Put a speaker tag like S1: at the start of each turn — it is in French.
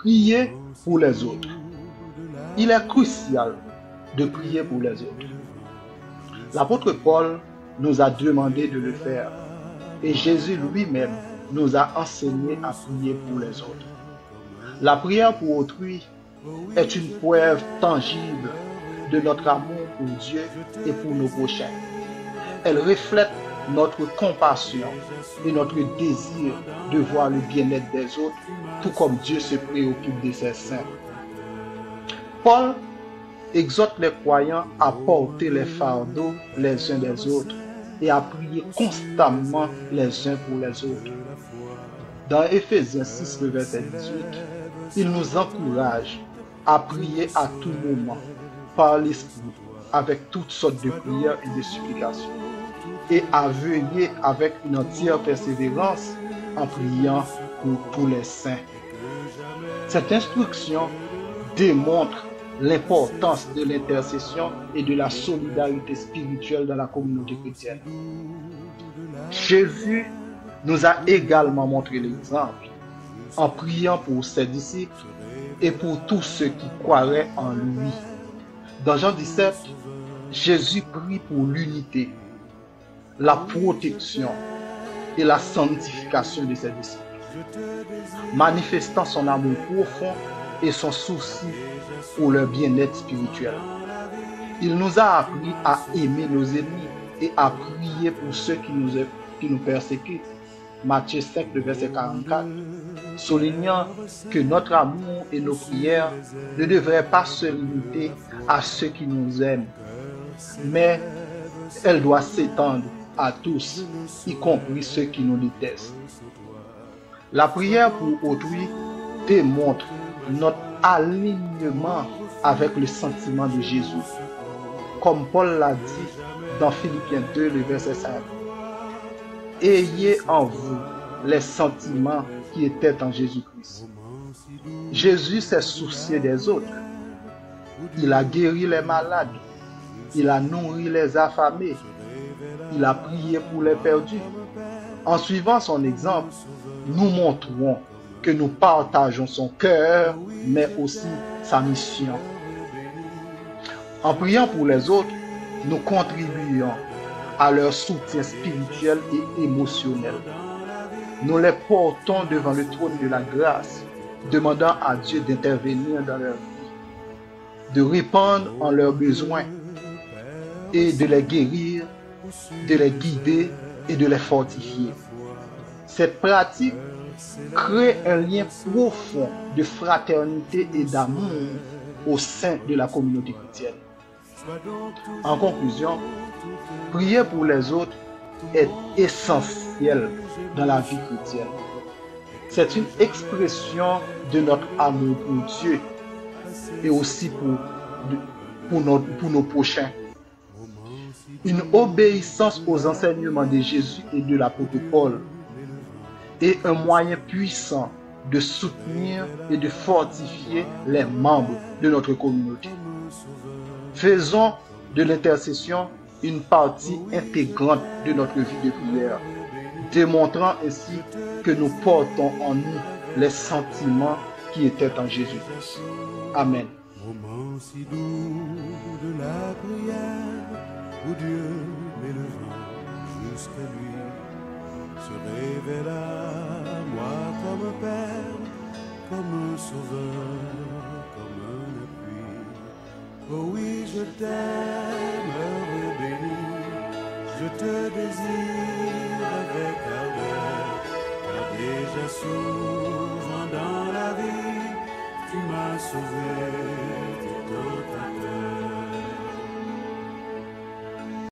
S1: prier pour les autres. Il est crucial de prier pour les autres. L'apôtre Paul nous a demandé de le faire et Jésus lui-même nous a enseigné à prier pour les autres. La prière pour autrui est une preuve tangible de notre amour pour Dieu et pour nos prochains. Elle reflète notre compassion et notre désir de voir le bien-être des autres, tout comme Dieu se préoccupe de ses saints. Paul exhorte les croyants à porter les fardeaux les uns des autres et à prier constamment les uns pour les autres. Dans Éphésiens 6, le verset 18, il nous encourage à prier à tout moment, par l'Esprit, avec toutes sortes de prières et de supplications, et à veiller avec une entière persévérance en priant pour tous les saints. Cette instruction démontre l'importance de l'intercession et de la solidarité spirituelle dans la communauté chrétienne. Jésus nous a également montré l'exemple en priant pour ses disciples et pour tous ceux qui croiraient en lui. Dans Jean 17, Jésus prie pour l'unité, la protection et la sanctification de ses disciples, manifestant son amour profond et son souci pour leur bien-être spirituel. Il nous a appris à aimer nos ennemis et à prier pour ceux qui nous persécutent. Matthieu 5, le verset 44, soulignant que notre amour et nos prières ne devraient pas se limiter à ceux qui nous aiment, mais elles doivent s'étendre à tous, y compris ceux qui nous détestent. La prière pour autrui démontre notre alignement avec le sentiment de Jésus, comme Paul l'a dit dans Philippiens 2, le verset 5. Ayez en vous les sentiments qui étaient en Jésus-Christ. Jésus s'est soucié des autres. Il a guéri les malades. Il a nourri les affamés. Il a prié pour les perdus. En suivant son exemple, nous montrons que nous partageons son cœur, mais aussi sa mission. En priant pour les autres, nous contribuons à leur soutien spirituel et émotionnel. Nous les portons devant le trône de la grâce, demandant à Dieu d'intervenir dans leur vie, de répondre en leurs besoins et de les guérir, de les guider et de les fortifier. Cette pratique crée un lien profond de fraternité et d'amour au sein de la communauté chrétienne. En conclusion, prier pour les autres est essentiel dans la vie chrétienne. C'est une expression de notre amour pour Dieu et aussi pour nos prochains. Une obéissance aux enseignements de Jésus et de l'apôtre Paul est un moyen puissant de soutenir et de fortifier les membres de notre communauté. Faisons de l'intercession une partie intégrante de notre vie de prière, démontrant ainsi que nous portons en nous les sentiments qui étaient en Jésus-Christ. Amen.
S2: Moment si doux de la prière, où Dieu met le vent jusqu'à lui, se révèle à moi comme un Père, comme un Sauveur, comme un appui. Oh oui, je t'aime, heureux béni, je te désire avec ardeur, car déjà souvent dans la vie, tu m'as sauvé du tentateur.